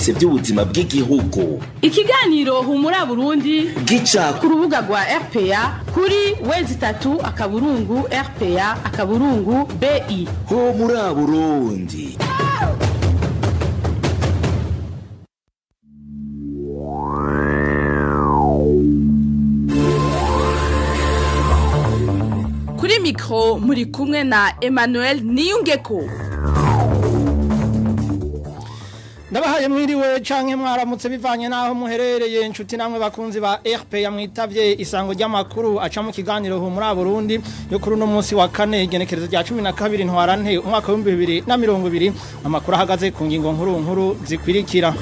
byose by'ubuzima bw'igihugu. Ikiganiro Humura Burundi gica ku rubuga rwa RPA kuri www.rpa.bi. Humura Burundi. Kuri mikro muri kumwe na Emmanuel Niyungeko. Ndabahaye mwiriwe canke mwaramutse bivanye naho muherereye inshuti namwe bakunzi ba RPA mwitavye isango ry'amakuru aca mu kiganiro Humura Burundi yo kuri no munsi wa kane igenekerezo rya 12 ntwarante umwaka wa 2020 amakuru ahagaze ku ngingo nkuru zikwirikira.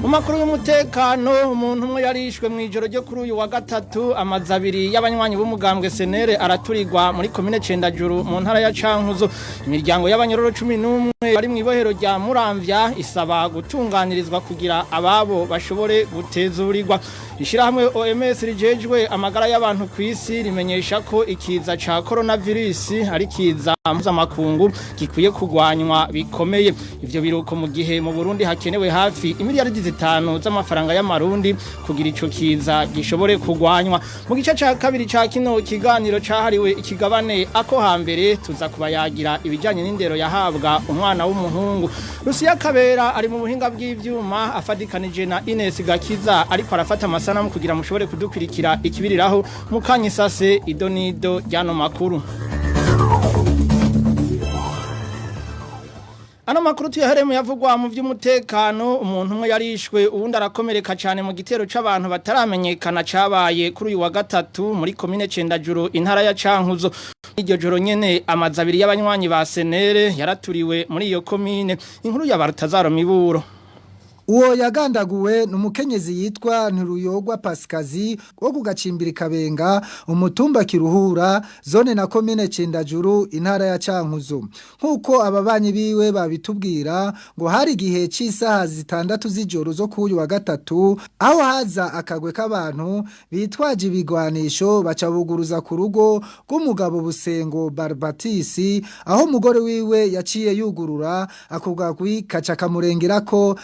Umakuru y'umutekano umuntu umwe yarishwe mu ijoro ryo kuri uyu wa gatatu amazabiri y'abanywanyi b'umugambwe Senere araturirwa muri commune Cendajuru mu ntara ya Cankuzo. Imiryango y'abanyororo 11 bari mu ibohero rya Muramvya isaba gutunganirizwa kugira ababo bashobore gutezurirwa. Ishirahamwe OMS rijejwe amagara y'abantu kw'isi rimenyesha ko ikiza ca coronavirus ari kiza mpuzamakungu gikwiye kugwanywa bikomeye. Ivyo biruko mu gihe mu Burundi hakenewe hafi imiliyaridi 5 z'amafaranga y'amarundi kugira ico kiza gishobore kugwanywa. Mu gice ca kabiri ca kino kiganiro cahariwe ikigabane ako hambere tuza kubayagira ibijanye n'indero yahabwa umwana w'umuhungu. Rusiya Kabera ari mu buhinga bw'ivyuma afadikanije na Ines Gakiza ariko arafata amasanamu kugira mushobore kudukwirikira ikibiriraho mukanyisase idonido ryano makuru. Ano makuru tuyaheremu yavugwa mu vy'umutekano umuntu umwe yarishwe uwundi arakomereka cyane mu gitero c'abantu bataramenyekana cabaye kuri uyu wa gatatu muri commune Cendajuru intara ya Cankuzo. Iryo joro nyene amazabiri y'abanywanyi ba Senere yaraturiwe muri iyo commune. Inkuru ya Barutazaro Miburo. Uwo yagandaguwe numukenyezi yitwa Ntiruyogwa Pasikazi wo kugacimbira Kabenga umutumba Kiruhura zone na commune Cendajuru intara ya Cankuzo. Nkuko ababanyi biwe babitubwira ngo hari gihe c'isaha 6 z'ijoro zo kuyu wa gatatu aho haza akagwe k'abantu bitwaje ibigwanisho bacabuguruza ku rugo rw'umugabo Busengo Barbatisi aho umugore wiwe yaciye yugurura akugagwi kaca kamurengerako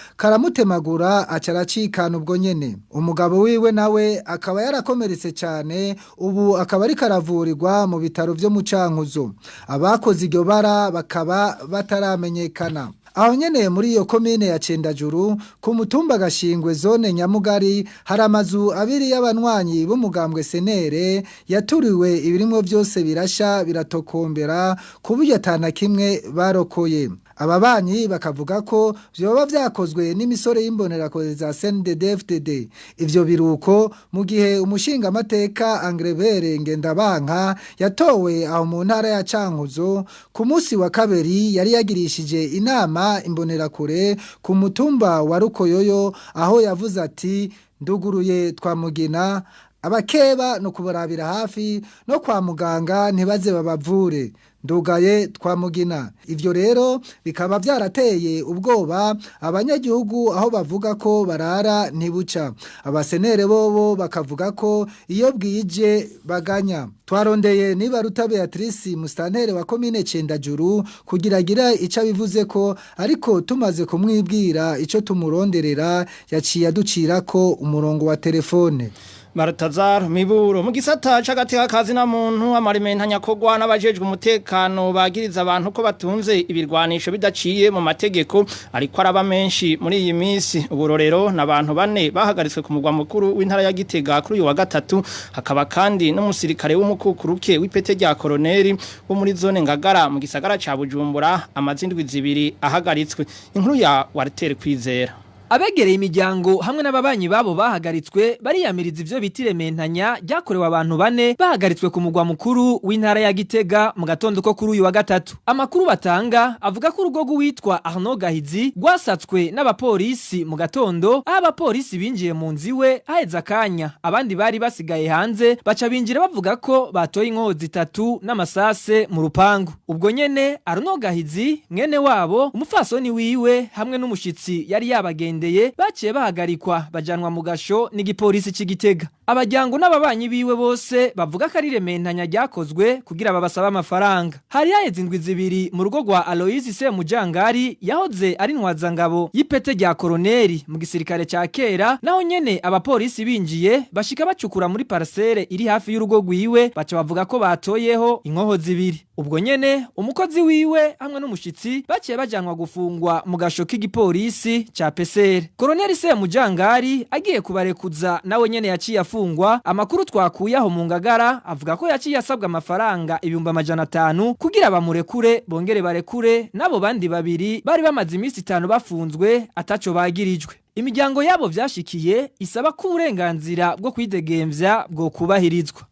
mutemagura acaracikana ubwo nyene. Umugabo wiwe nawe akaba yarakomeretse cyane ubu akaba ari karavurirwa mu bitaro byo mu Cankuzo. Abakoze iryo bara bakaba bataramenyekana. Aho nyene muri iyo commune ya Cendajuru ku mutumba Gashingwe zone Nyamugari hari amazu abiri y'abanywanyi b'umugambwe Senere yaturiwe ibirimwo byose birasha biratokombera kuburyo atana kimwe barokoye. Ababanyi bakavuga ko vyoba vyakozwe n'imisore y'imbonerakure za CNDD-FDD. Ivyo biruko mu gihe umushinga amateka Angrebere Ngendabanka yatowe aho mu ntara ya Cankuzo ku munsi wa kabiri yari yagirishije inama imbonerakure ku mutumba wa Rukoyoyo aho yavuze ati nduguruye twamugina abakeba no kubarabira hafi no kwa muganga ntibaze babavure ndugaye twamugina. Ivyo rero bikaba byarateye ubwoba abanyagihugu aho bavuga ko barara ntibuca. Abasenere bobo bakavuga ko iyo bwije baganya. Twarondeye Nibaruta Beatrice Mustantere wa commune Cendajuru kugira gira ica bivuze ko ariko tumaze kumwibwira ico tumuronderera yaciye aducirako umurongo wa telefone. Barutazaro Miburo mu gisata c'agateka kazi na muntu amarimentanya kogwa n'abajejwe umutekano bagiriza abantu ko batunze ibirwanisho bidaciye mu mategeko ariko araba menshi muri iyi minsi. Uburorero n'abantu bane bahagaritswe ku mugwa mukuru w'intara ya Gitega kuri uyu wa gatatu hakaba kandi n'umusirikare w'umukukuruke w'ipete rya koroneri wo muri zone Ngagara mu gisagara ca Bujumbura amazindwi zibiri ahagaritswe. Inkuru ya Walter Kwizera. Abegereye imiryango hamwe n'ababanyi babo bahagaritswe bariyamiriza ivyo bitirementanya ryakorewe abantu bane bahagaritswe ku mugwa mukuru w'intara ya Gitega mu gatondo ko kuri uyu wa gatatu. Amakuru batanga avuga ko urugo rwitwa Arnaud Gahizi rwasatswe n'abapolisi mu gatondo aho abapolisi binjiye mu nziwe haheza kanya abandi bari basigaye hanze baca binjira bavuga ko batoye inkozi 3 n'amasase mu rupangu. Ubwo nyene Arnaud Gahizi mwene wabo umufasoni wiwe hamwe n'umushitsi yari yabagenda baciye bahagarikwa bajanwa mu gasho n'igipolisi c'Igitega. abajyango n'ababanyi biwe bose bavuga ko ari rementanya ryakozwe kugira babasaba amafaranga. Hari haheze indwi zibiri mu rugo rwa Aloise Semujangari yahoze ari ntwazangabo y'ipete rya koroneri mu gisirikare ca kera, naho nyene abapolisi binjiye bashika bacukura muri parcelle iri hafi y'urugo rwiwe, baca bavuga ko batoyeho inkoho zibiri. Ubwo nyene umukozi wiwe hamwe n'umushitsi baciye bajanwa gufungwa mu gasho k'igipolisi ca PCR. Koroneri Semujangari agiye kubarekuza nawe nyene yaciye afungwa. Amakuru twakuye aho mu Ngagara avuga ko yaciye asabwa amafaranga 500 kugira bamurekure bongere barekure nabo bandi babiri bari bamaze iminsi 5 bafunzwe ataco bagirijwe. Imiryango yabo vyashikiye isaba ko uburenganzira bwo kwidegemvya bwo kubahirizwa.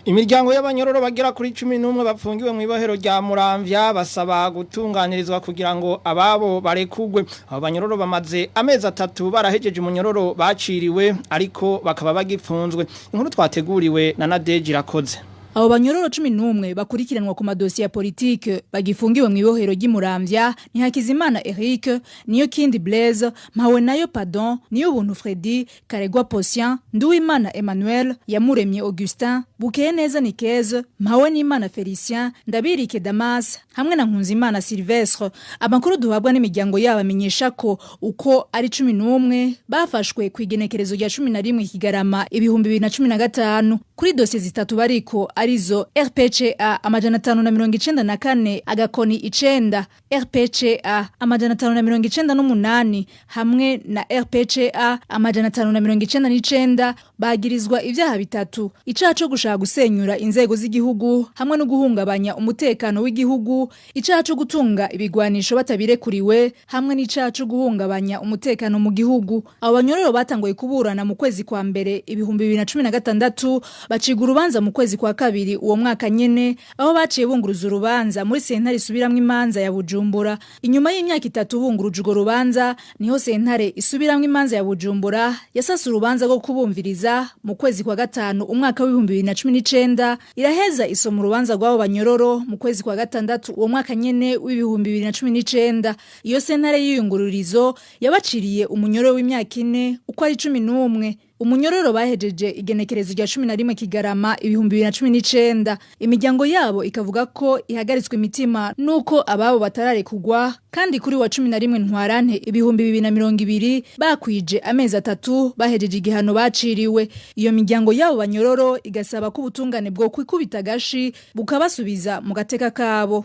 Imiryango y'abanyororo bagera kuri 11 bafungiwe mu ibohero rya Muramvya basaba gutunganirizwa kugira ngo ababo barekugwe. Abo banyororo bamaze amezi 3 barahejeje umunyororo baciriwe ariko bakaba bagifunzwe. Inkuru twateguriwe na Nadeji Rakoze. Abo banyororo 11 bakurikiranwa ku madosiye ya politike bagifungiwe mu ibohero ry'Imuramvya ni Hakizimana Eric, niyo Kindi Blaise, Mpawe nayo Pardon, niyo Buntu Freddy, Karegwa Posien, Nduwimana Emmanuel, Yamuremye Augustin, Bukeye neza Nikeze, Mpawe n'Imana Felicien, Ndabirike Damas, hamwe na Nkunzimana Sylvestre. Amakuru duhabwa n'imiryango yabo amenyesha ko uko ari 11 bafashwe ku igenekerezo rya 11 Kigarama 2015 kuri dosiye zitatu bariko arizo RPCA 594 agakoni 9, RPCA 598 hamwe na RPCA 599 bagirizwa ivyaha bitatu: icaha cyo gushaka gusenyura inzego z'igihugu hamwe no guhungabanya umutekano w'igihugu, icaha cyo gutunga ibigwanisho batabirekuriwe hamwe n'icaha cyo guhungabanya umutekano mu gihugu. Abo banyororo batangoye kuburana mu kwezi kwa mbere 2016 baciga urubanza mu kwezi kwa kabiri uwo mwaka nyene, aho baciye bunguruza urubanza muri sentare isubiramwe imanza ya Bujumbura. Inyuma y'imyaka 3 bunguruje urwo rubanza niho sentare isubiramwe imanza ya Bujumbura yasasa urubanza rwo kubumviriza mu kwezi kwa gatanu umwaka wa 2019 iraheza isoma urubanza rw'abo banyororo mu kwezi kwa gatandatu uwo mwaka nyene w'2019. Iyo sentare y'iyungururizo yabaciriye umunyororo w'imyaka 4 uko ari 11. Umunyororo bahejeje igenekerezo rya 11 Kigarama 2019. Imiryango yabo ikavuga ko ihagaritswe imitima nuko ababo batarare kugwa, kandi kuri wa 11 Ntwarante 2020 bakwije amezi 3 bahejeje igihano baciriwe. Iyo miryango yabo banyororo igasaba ko ubutungane bwo kwikubita gashi bukabasubiza mu gateka kabo.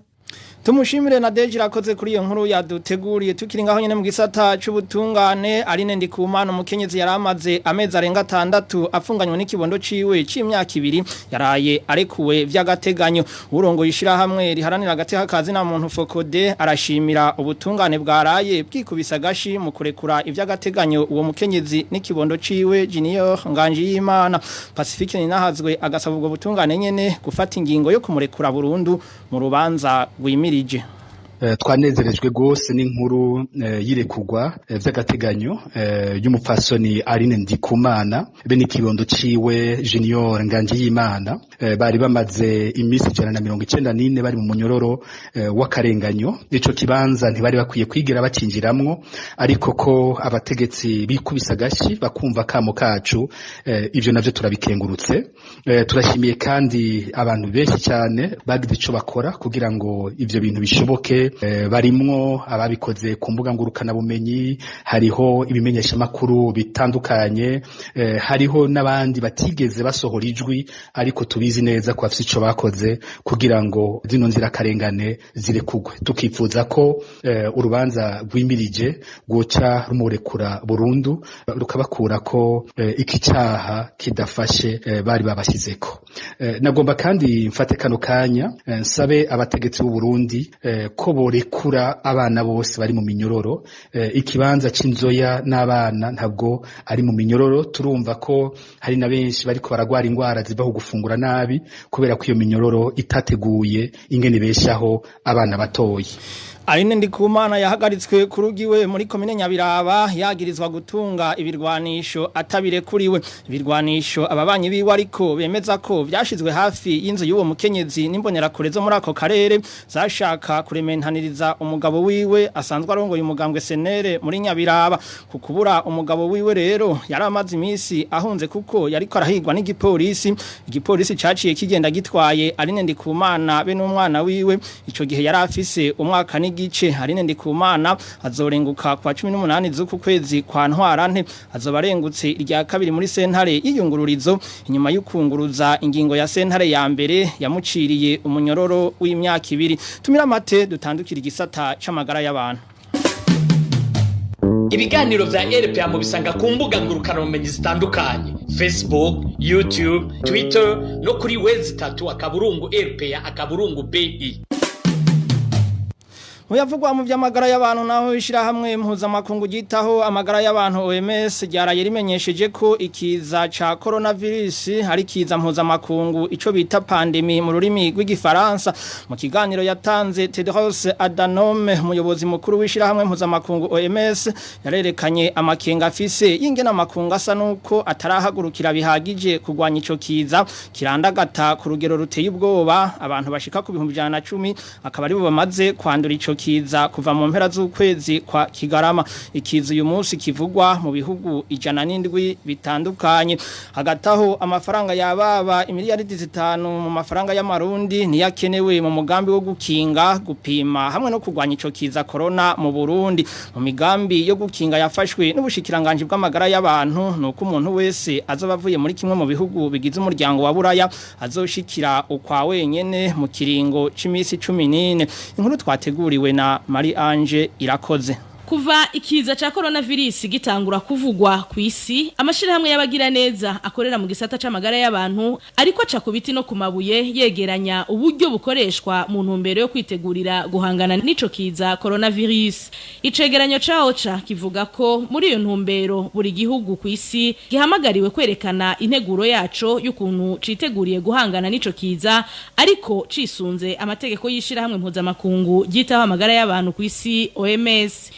Tumushimire Nadeji Rakoze kuri iyo nkuru yaduteguriye. Tukiri ngaho nyene mu gisata c'ubutungane, Aline Ndikumana umukenyezi yaramaze amezi arenga 6 afunganywe n'ikibondo ciwe c'imyaka 2 yaraye arekuwe vy'agateganyo. Urongo yishira hamwe riharanira agateka kazi na muntu Fokode arashimira ubutungane bwaraye bwikubisa gashi mu kurekura ivy'agateganyo uwo mukenyezi n'ikibondo ciwe Junior Nganjiyimana. Pacifique Ninahazwe agasaba ubwo butungane nyene gufata ingingo yo kumurekura burundu mu rubanza rw'imi twanezerejwe gose n'inkuru yirekugwa vy'agateganyo y'umupfasoni Aline Ndikumana be n'ikibondo ciwe Junior Nganjiyimana bari bamaze imisi 194 bari mu munyororo w'akarenganyo. Ico kibanza ntibari bakwiye kwigira bacinjiramwo, ariko ko abategetsi bikubisa gashi bakumva kamo kacu, ivyo navyo turabikengurutse. Turashimiye kandi abantu benshi cyane bagize ico bakora kugira ngo ivyo bintu bishoboke. Barimwo ababikoze ku mbuga ngurukana bumenyi, hariho ibimenyesha makuru bitandukanye, hariho nabandi batigeze basohora ijwi, ariko tubizi neza ko afite ico bakoze kugira ngo zino nzira karengane zirekugwe. Tukifuza ko urubanza rwimirije goca rumurekura burundu rukabakura ko iki cyaha kidafashe bari babashizeko. Nagomba kandi mfate kano kanya nsabe abategetsi b'u Burundi ko borekura abana bose bari mu minyororo. Ikibanza c'inzoya n'abana ntabwo ari mu minyororo. Turumva ko hari na benshi bariko baragwara ingwara zibaho gufungura nabi kubera ko iyo minyororo itateguye ingene beshaho abana batoyi. Aline Ndikumana yahagaritswe kurugiwe muri komine Nyabiraba yagirizwa gutunga ibirwanisho atabirekuriwe. Ibirwanisho ababanyi biwe ariko bemeza ko byashizwe hafi y'inzu y'uwo mukenyezi n'imbonerakure zo muri ako karere zashaka kurementaniriza umugabo wiwe asanzwe arongoye umugambwe senere muri Nyabiraba. Kukubura umugabo wiwe rero yari amaze imisi ahunze kuko yariko arahigwa n'igipolisi. Igipolisi caciye kigenda gitwaye Aline Ndikumana be n'umwana wiwe. Ico gihe yari afise umwaka n'igice. Aline Ndikumana azorenguka kwa 18 z'uku kwezi kwa Ntwarante. Azobarengutse irya kabiri muri sentare y'iyungururizo inyuma y'ukunguruza ingingo ya sentare ya mbere yamuciriye umunyororo w'imyaka 2. Tumira mate dutandukira igisata c'amagara y'abantu. Ibiganiro vya RPA mu bisanga ku mbuga ngurukana bumenyi zitandukanye: Facebook, YouTube, Twitter no kuri wezi3 akaburungu RPA akaburungu BI. Muyavugwa mu by'amagara y'abantu naho ishira hamwe mpuzamakungu gitaho amagara y'abantu OMS ryaraye rimenyesheje ko ikiza ca coronavirus hari kiza mpuzamakungu ico bita pandemie mu rurimi rw'igifaransa. Mu kiganiro yatanze Tedros Adhanom umuyobozi mukuru w'ishira hamwe mpuzamakungu OMS yarerekanye amakenga afise y'ingena amakungu asa nuko atarahagurukira bihagije kugwanya ico kiza kirandagata ku rugero ruteye ubwoba. Abantu bashika ku 110 akaba ari bo bamaze kwandura ico kiza kuva mu mpera z'ukwezi kwa Kigarama. Ikiza uyu munsi kivugwa mu bihugu 107 bitandukanye. Hagataho amafaranga yababa imiliyaridi 5 mu mafaranga y'amarundi niyakenewe mu mugambi wo gukinga gupima hamwe no kugwanya ico kiza corona mu Burundi. Mu migambi yo gukinga yafashwe n'ubushikiranganje bw'amagara y'abantu nuko umuntu wese azobavuye muri kimwe mu bihugu bigize umuryango wa Buraya azoshikira ukwa wenyene mu kiringo c'imisi 14. Inkuru twateguriwe na Marie Ange Irakoze. Kuva ikiza cha coronavirus gitangura kuvugwa ku isi, amashirahamwe y'abagira neza akorera mu gisata c'amagara y'abantu ariko aca ku biti no ku mabuye yegeranya uburyo bukoreshwa mu ntumbero yo kwitegurira guhangana n'ico kiza coronavirus. Icegeranyo ca OCHA kivuga ko muri iyo ntumbero buri gihugu ku isi gihamagariwe kwerekana integuro yaco y'ukuntu citeguriye guhangana n'ico kiza ariko cisunze amategeko y'ishirahamwe mpuzamakungu gitaho amagara y'abantu ku isi OMS.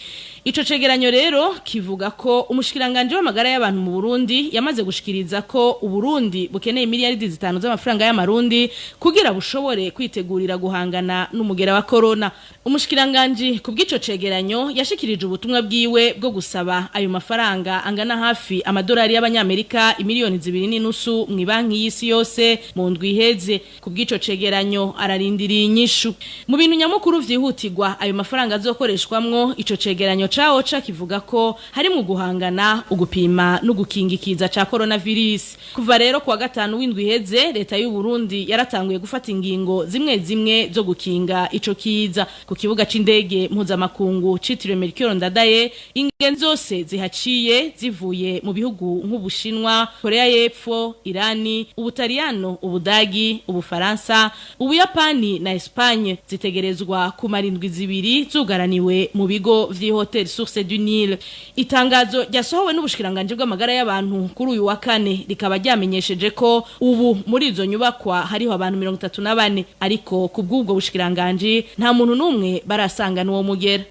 Ico cegeranyo rero kivuga ko umushikiranganje w'amagara y'abantu mu Burundi yamaze gushikiriza ko uburundi bukeneye miliyaridi 5 z'amafaranga y'amarundi kugira bushobore kwitegurira guhangana n'umugera wa corona. Umushikiranganje kubw'ico cegeranyo yashikirije ubutumwa bwiwe bwo gusaba ayo mafaranga angana hafi amadolari y'abanyamerika imiliyoni 2.5 mu banki y'isi yose mu ndwi iheze. Kubw'ico cegeranyo ararindiriye inyishu. Mu bintu nyamukuru vyihutirwa ayo mafaranga azokoreshwamwo ico cegeranyo cha OCHA kivuga ko hari mu guhangana ugupima no gukinga ikiza ca coronavirus. Kuva rero kwa gatanu w'indwi iheze leta y'u Burundi yaratanguye gufata ingingo zimwe zo gukinga ico kiza. Ku kibuga c'indege mpuzamakungu citiriwe Melchior Ndadaye ingenzi zose zihaciye zivuye mu bihugu nk'Ubushinwa, Korea y'Epfo, Irani, Ubutaliyano, Ubudagi, Ubufaransa, Ubuyapani na Espagne zitegerezwa kumara indwi zibiri zugaraniwe mu bigo vy'ihotel Source du Nil. Itangazo ryasohowe n'ubushikiranganje bw'amagara y'abantu kuri uyu wa kane rikaba ryamenyesheje ko ubu muri izo nyubakwa hariho abantu 34 ariko kubw'ubwo bushikiranganje nta muntu numwe barasanga n'uwo mugera.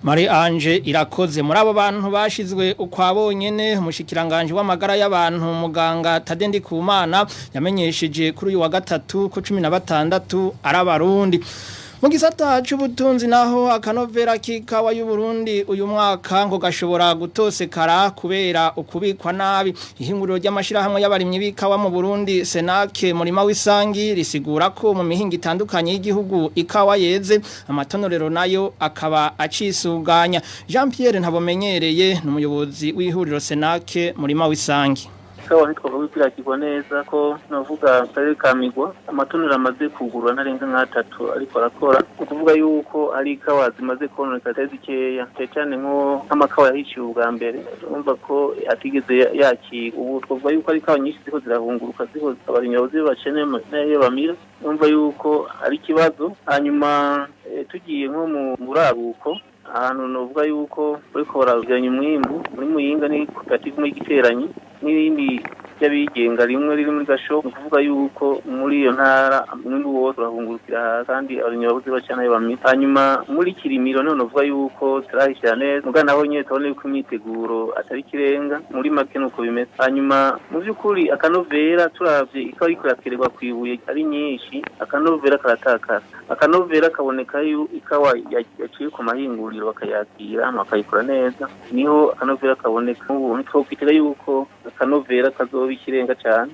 Marie Ange Irakoze. Muri abo bantu bashizwe ukwabonyene umushikiranganje w'amagara y'abantu muganga Tade Ndikumana yamenyesheje kuri uyu wa gatatu ko 16 arabarundi. Mu gisata c'ubutunzi naho akanovera k'ikawa y'u Burundi uyu mwaka ngo gashobora gutosekara kubera ukubikwa nabi. Ihinguriro ry'amashirahamwe y'abarimyi b'ikawa mu Burundi Senake Murima w'isangi risigura ko mu mihinga itandukanye y'igihugu ikawa yeze amatonorero nayo akaba acisuganya. Jean Pierre Ntabomenyereye n'umuyobozi w'ihuriro Senake Murima w'isangi. Kawa ntitwavuga kwirakirwa neza ko navuga Karere ka Migwa amatonero amaze kugurwa narenga nk'atatu ariko arakora ukuvuga yuko ari kawa zimaze kononeka zikeya cyane nko amakawa yahishiwe ubwa mbere urumva ko atigeze yakira ubu twavuga yuko ari kawa nyinshi ziko zirahunguruka ziko abarinyozi baceneye nayo bamira urumva yuko ari kibazo hanyuma tugiye nko mu burabuko ahantu novuga yuko bariko barazanya umwimbu muri muyinga ni koperative mu giteranyi n'ibindi ry'abigenga rimwe riri muri gasho ni kuvuga yuko muri iyo ntara umwimbu wose urahungurukira kandi abarimyi babuze bacana ayo bamita. Hanyuma muri Kirimiro none uvuga yuko turahishira neza muga naho nyene tubone yuko imyiteguro atari kirenga muri make nuko bimeze. Hanyuma mu by'ukuri akanovera turavye ikawa ariko yaterwa kwibuye ari nyinshi akanovera karatakara. Akanovera kaboneka ikawa yaciye ku mahinguriro bakayakira bakayikora neza niho akanovera kaboneka. Ubu ntitwokwitega yuko akanovera kazoba ikirenga cyane.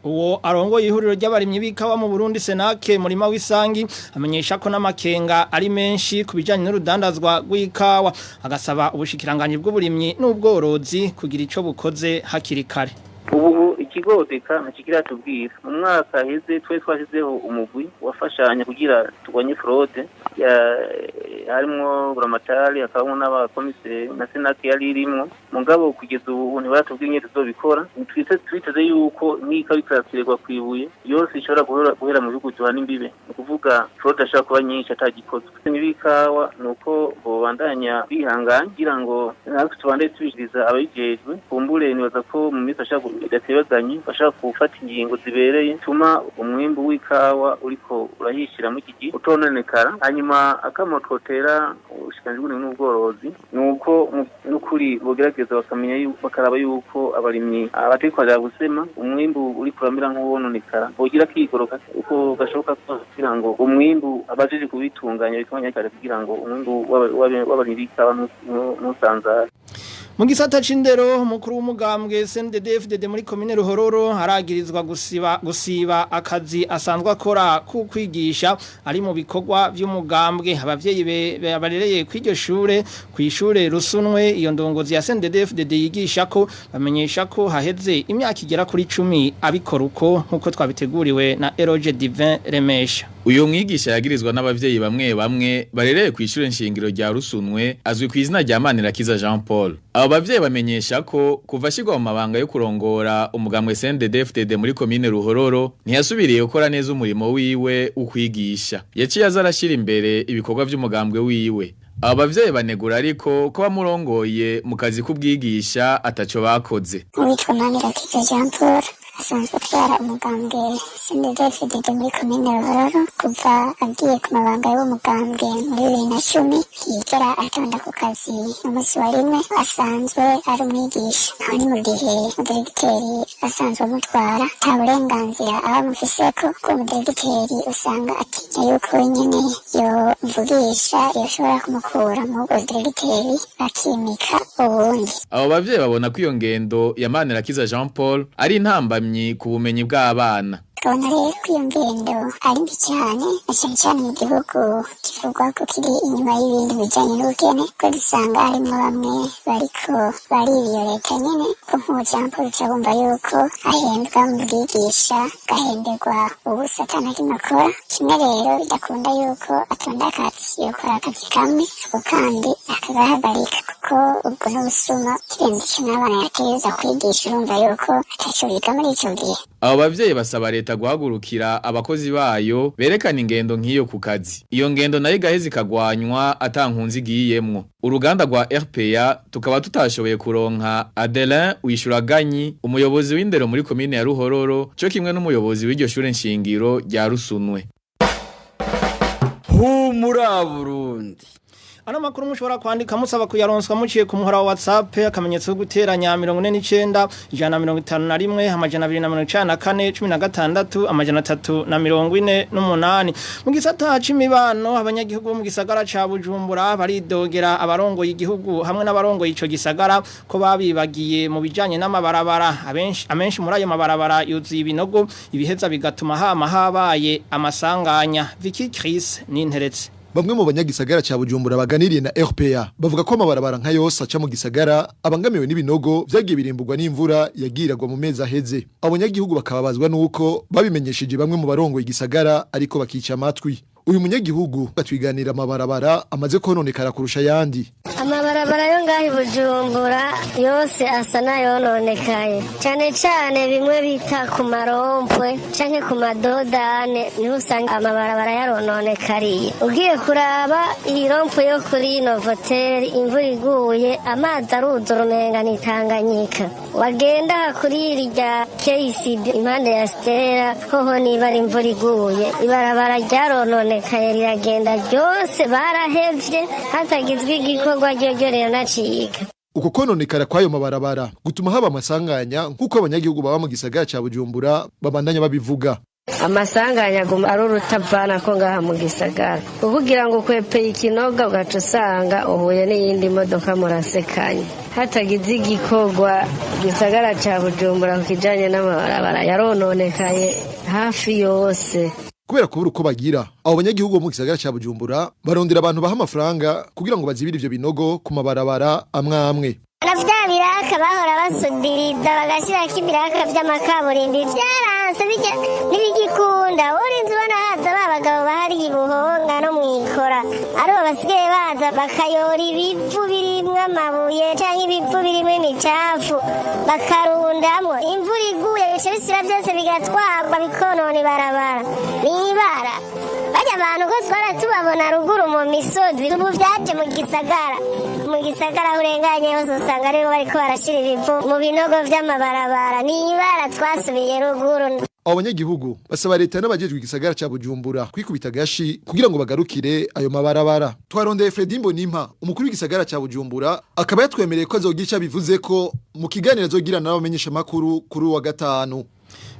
Uwo arongo ihuriro ry'abarimyi b'ikawa mu Burundi Senake murima w'isangi amenyesha ko n'amakenga ari menshi kubijanye n'urudandazwa rw'ikawa agasaba ubushikiranganje bw'uburimyi n'ubworozi kugira ico bukoze hakiri kare. Ubu ikigodeka ntikira tubwira mu mwaka heze twashizeho umugwi wafashanya kugira tugwanye fraude harimo buramatari akabamo n'abakomiseri na senate yari irimo mugabo kugeza ubu ntibaratubwiye tuzobikora. Twiteze yuko n'ikawa ikasirwa kwibuye yose ishobora guhera mu bihugu tuhana imbibe ni kuvuga fraude ashaka kuba nyinshi atagikozwe. N'ibikawa nuko bobandanya bihanganye kugira ngo natwe tubande tubishiriza ababijejwe kumbure nibaza ko mu minsi ashaka idatebaganye bashaka gufata ingingo zibereye tuma umwimbu w'ikawa uriko urahishira mu kigi utononekara. Hanyuma akamototera ushikanje n'ubworozi nuko n'ukuri bogerageza bakamenya bakaraba yuko abarimyi abatekwara gusema umwimbu uri kuramira nk'uwononekara bogira kigoroka uko gashoboka kugira ngo umwimbu abajeje kubitunganya bikamanya cyane kugira ngo umwimbu w'abarimyi b'ikawa n'usanzara. Mu gisata c'indero umukuru w'umugambwe CNDD-FDD muri komine Ruhororo haragirizwa gusiba akazi asanzwe akora ku kwigisha ari mu bikorwa by'umugambwe. Abavyeyi barereye kw'iryo shure kw'ishure Rusunwe iyo ndongozi ya CNDD-FDD yigisha ko bamenyesha ko haheze imyaka igera kuri 10 abikora uko nkuko twabiteguriwe na Eroge Divin Remesha. Uyo mwigisha yagirizwa n'abavyeyi bamwe barereye kw'ishure nshingiro rya Rusunwe azwi ku izina rya Manirakiza Jean Paul. Abo bavyeyi bamenyesha ko kuva ashirwa mu mabanga yo kurongora umugambwe CNDD-FDD muri komine Ruhororo ntiyasubiriye gukora neza umurimo wiwe ukwigisha. Yaciye azarashira imbere ibikorwa by'umugambwe wiwe. Abo bavyeyi banegura ariko ko bamurongoye mu kazi k'ubwigisha ataco bakoze. Witwa Manirakiza Jean Paul asanzwe atwara umugambwe CNDD-FDD muri komine Ruhororo kuva agiye ku mabanga y'umugambwe muri 2010 yigera atonda ku kazi umunsi wa rimwe asanzwe ari umwigisha. Aho ni mu gihe umudiregiteri asanzwe amutwara nta burenganzira aba amufiseko ko umudiregiteri usanga atinya yuko nyene yomvugisha yoshobora kumukura mu budiregiteri akimika ubundi. Abo bavyeyi babona ko iyo ngendo ya Manirakiza Jean Paul ari intambamyi ku bumenyi bw'abana. Tubona rero ko iyo ngendo ari mbi cyane cyane mu gihugu kivugwa ko kiri inyuma y'ibindi bijyanye n'ubukene ko dusanga harimo bamwe bariko baririyo leta nyene ko nk'ujambo bumva yuko ahembwa mu bwigisha gahemberwa ubusa atanakimwe akora. Kimwe rero bidakunda yuko atonda akazi yokora akazi kamwe ako kandi akagahagarika kuko ubwo n'ubusuma kirenze icyo n'abana yategereza kwigisha urumva yuko ataco biga muri ico gihe. Abo bavyeyi basaba leta guhagurukira abakozi bayo berekana ingendo nk'iyo ku kazi. Iyo ngendo nayo igaheze ikagwanywa atankunzi igiyemwo. Uruganda rwa RPA tukaba tutashoboye kuronka Adelin Wishuraganyi umuyobozi w'indero muri komine ya Ruhororo cyo kimwe n'umuyobozi w'iryo shure nshingiro rya Rusunwe. Humura Burundi. Ano makuru mushobora kwandika musaba kuyaronswa muciye ku muhora wa WhatsApp akamenyetso guteranya 49 151 amajana 294 16 amajana 348. Mu gisata c'imibano abanyagihugu mu gisagara ca Bujumbura baridogera abarongo y'igihugu hamwe n'abarongo ico gisagara ko babibagiye mu bijanye n'amabarabara. Amenshi muri ayo mabarabara yuzuye ibinogo ibiheza bigatuma habaye amasanganya. Vicky Chris n'interetse. Bamwe mu banyagisagara ca Bujumbura baganiriye na RPA bavuga ko amabarabara nka yose aca mu gisagara abangamiwe n'ibinogo vyagiye birimburwa n'imvura yagiragwa mu mezi aheze. Abanyagihugu bakababazwa nuko babimenyesheje bamwe mu barongo igisagara ariko bakica amatwi. Uyu munyagihugu batwiganira amabarabara amaze kononekara kurusha yandi. Amabarabara yo ngaho Bujumbura yose asa n'ayononekaye cyane cyane bimwe bita ku marompwe canke ku madodane niho usanga amabarabara yarononekariye ugiye kuraba iyi rompwe yo kuri Novoteri imvura iguye amazi aruzura umenga ni Tanganyika wagenda kuri irya KCB impande ya Stella hoho niba ari imvura iguye ibarabara ryarononekaye riragenda ryose barahevye hatagizwe igikorwa ryo rero nacika uko kononekara kwayo mabarabara gutuma haba amasanganya nk'uko abanyagihugu baba mu gisagara ca Bujumbura babandanya babivuga amasanganya guma ari urutavana ko ngaha mu gisagara uvugira ngo kwepeye ikinoga ugaca usanga uhuye n'iyindi modoka murasekanye hatagize igikorwa gisagara ca Bujumbura kujanye n'amabarabara yarononekaye hafi yose kubera kubura uko bagira abo banyagihugu mu gisagara ca Bujumbura barondera abantu baha amafaranga kugira ngo bazibire ivyo binogo ku mabarabara amwe navya biraka bahora basudiriza bagashirako ibiraka vy'amakaburimbi vyaranse n'ibigikunda urinzi ubona haza babagabo bahari ibuhonga no mwikora aribo basigaye baza bakayora ibivu birimwo amabuye canke ibivu birimwo imicafu bakarundamwo imvura iguye bice bisira vyose bigatwarwa bikonona ibarabara n'ibara bajya abantu ko twara tubabona ruguru mu misozi ubu vyaje mu gisagara urenganye hose usanga aribo bariko barashira ibivu mu binogo vy'amabarabara n'ibara twasubiye ruguru abo banyagihugu basaba leta n'abajejwe igisagara ca Bujumbura kwikubita gashi kugira ngo bagarukire ayo mabarabara twarondeye Fredy Mbonimpa umukuru w'igisagara ca Bujumbura akaba yatwemereye ko azogira bivuze ko mu kiganiro azogirana n'abamenyesha makuru kuri wa gatanu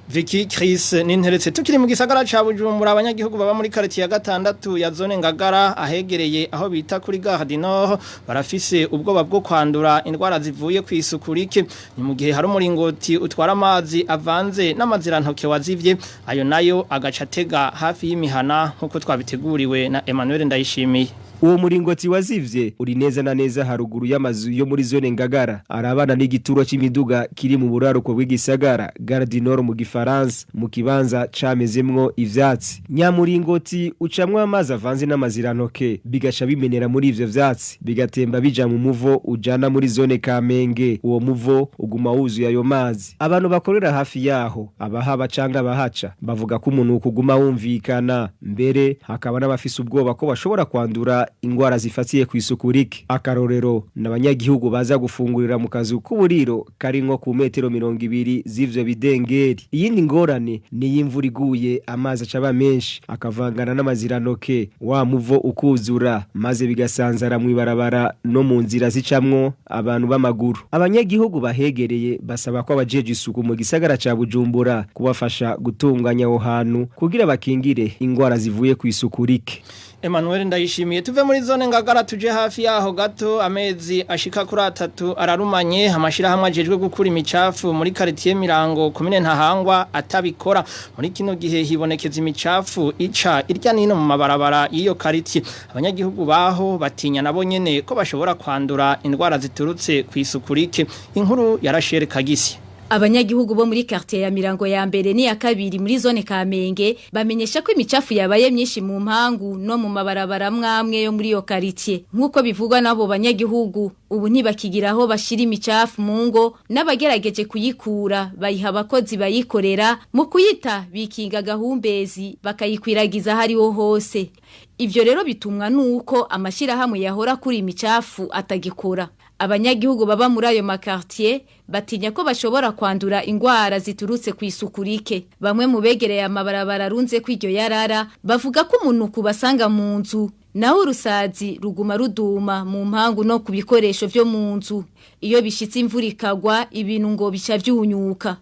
Vicky Chris ninteretse tukiri mu gisagara ca Bujumbura abanyagihugu baba muri quartier ya 6 ya zone Ngagara ahegereye aho bita kuri Gare du Nord barafise ubwoba bwo kwandura indwara zivuye kwisukurike ni mu gihe hari umuringoti utwara amazi avanze n'amazirantoke wazivye ayo nayo agacatega hafi y'imihana nkuko twabiteguriwe na Emmanuel Ndayishimiye uwo muringoti wazivye uri neza na neza haruguru y'amazu yo muri zone Ngagara arabana n'igituro c'imiduga kiri mu buraruko bw'igisagara Gare du Nord mu Gifaransa mu kibanza camezemwo ivyatsi nyamuringoti ucamwe amazi avanze n'amazirantoke bigaca bimenera muri ivyo vyatsi bigatemba bija mu muvo ujana muri zone Kamenge uwo muvo uguma wuzuye ayo mazi abantu bakorera hafi yaho abahaba canga bahaca bavuga ko umuntu ukuguma wumvikana mbere hakaba n'abafise ubwoba ko bashobora kwandura ingwara zifatiye kwisukurike akarorero n'abanyagihugu baza gufungurira mu kazu k'uburiro kari nko ku metero 200 z'ivyo bidengeri iyindi ngorane ni y'imvura iguye amazi acaba menshi akavangana n'amazirantoke wa muvo ukuzura maze bigasanzara mu ibarabara no mu nzira zicamwo abantu b'amaguru abanyagihugu bahegereye basaba ko abajeje isuku mu gisagara ca Bujumbura kubafasha gutunganya aho hantu kugira bakingire ingwara zivuye kwisukurike Emmanuel Ndayishimiye tuve muri zone Ngagara tuje hafi yaho gato amezi ashika kuri 3 ararumanye amashira hamwe ajejwe gukura imicafu muri quartier Mirango komine Ntahangwa atabikora muri kino gihe hibonekeza imicafu ica irya nino mu mabarabara iyo quartier abanyagihugu baho batinya nabo nyene ko bashobora kwandura indwara ziturutse kwisukurike inkuru yarashere Kagisi Abanyagihugu bo muri quartier ya Mirango ya mbere ni ya kabiri muri zone Kamenge bamenyesha ko imicafu yabaye myinshi mu mpangu no mu mabarabara mwamwe yo muri yo quartier nkuko bivugwa nabo banyagihugu ubu ntibakigiraho bashira imicafu mu ngo n'abagerageje kuyikura bayiha abakozi bayikorera mu kuyita bikinga gahumbezi bakayikwiragiza hariho hose ivyo rero bitumwa nuko amashira hamwe yahora kuri imicafu atagikora abanyagihugu baba muri ayo makartier batinya ko bashobora kwandura ingwara ziturutse kwisukurike bamwe mu begereye amabarabara runze kw'iryo yarara bavuga ko umuntu kubasanga mu nzu naho urusazi ruguma ruduma mu mpangu no ku bikoresho vyo mu nzu iyo bishitse imvura ikagwa ibintu ngo bica vyunyuka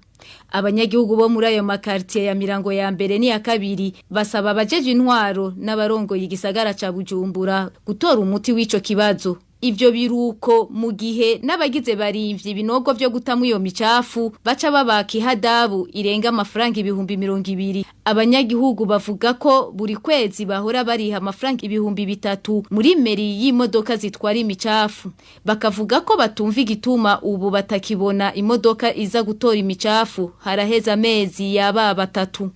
abanyagihugu bo muri ayo makartier ya Mirango ya mbere ni ya kabiri basaba abajeje intwaro n'abarongo y'igisagara ca Bujumbura gutora umuti w'ico kibazo ivyo biruko mu gihe n'abagize barimvye ibinogo vyo gutamwa iyo micafu baca babaka ihadabu irenga amafaranga 200,000 abanyagihugu bavuga ko buri kwezi bahora bariha amafaranga 3,000 muri meri y'imodoka zitwara imicafu bakavuga ko batumva igituma ubu batakibona imodoka iza gutora imicafu haraheza amezi yaba 3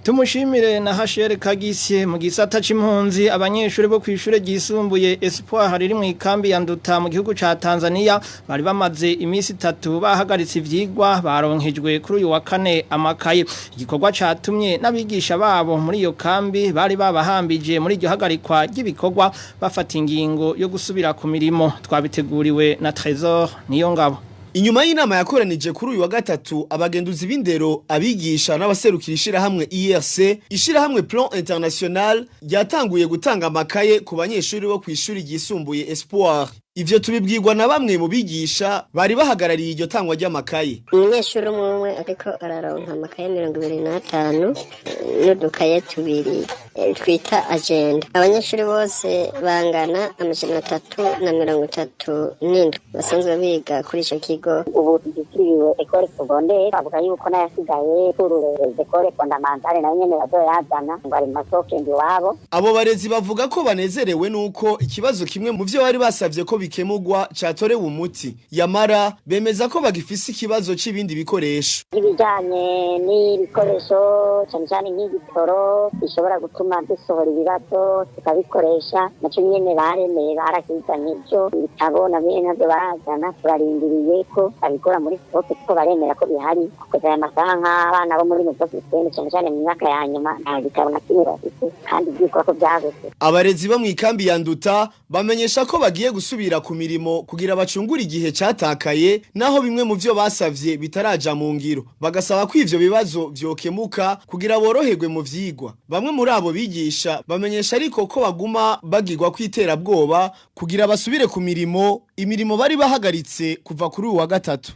Tumushimire na Hashere Kagisye mu gisata c'impunzi abanyeshuri bo kwishure ryisumbuye Espoir riri mu ikambi ya Nduta mu gihugu ca Tanzania bari bamaze imisi 3 bahagaritse ivyigwa baronkejwe kuri uyu wa kane amakaye igikorwa catumye nabigisha babo muri iyo kambi bari babahambije muri iryo hagarikwa ry'ibikorwa bafata ingingo yo gusubira ku mirimo twabiteguriwe na Trésor niyo ngabo. Inyuma y'inama yakoranije kuri uyu wa gatatu abagenduzi b'indero abigisha n'abaserukira ishirahamwe IRC ishirahamwe Plan International ryatanguye gutanga amakaye ku banyeshuri bo kwishuri ryisumbuye Espoir. Ivyo tubibwirwa na bamwe mu bigisha bari bahagarariye iryo tangwa ry'amakaye. Umunyeshuri umwe ariko araronka amakaye 25 n'udukaye tubiri twita agenda. Abanyeshuri bose bangana 337 basanzwe biga kuri ico kigo. Ubu dukiriwe école secondaire bavuga yuko nayasigaye kurure école fondamentale na nyene bazoyazana ngo ari masoke ndi wabo. Abo barezi bavuga ko banezerewe nuko ikibazo kimwe mu byo bari basavye ko bikemugwa catorewe umuti yamara bemeza ko bagifise ikibazo c'ibindi bikoresho ibijanye n'ibikoresho cyane nk'igitoro bishobora gutuma dusohora ibibazo tukabikoresha naco nyene baremeye barakizanye ivyo bitabona bene navyo barazana turarindiriye ko abikora muri stoke ko baremera ko bihari kuko aya masaha nk'abana bo muri stoke cyane mu myaka ya nyuma bikabona kimera kandi byiko ko byagose. Abarezi bo mu ikambi ya Nduta bamenyesha ko bagiye gusubira ku mirimo kugira bacungura igihe catakaye naho bimwe mu byo basavye bitaraja mu ngiro bagasaba ko ivyo bibazo vyokemuka kugira boroherwe mu vyigwa. Bamwe muri abo bigisha bamenyesha ariko ko baguma bagirwa kwitera bwoba kugira basubire ku imirimo bari bahagaritse kuva kuri uwa gatatu.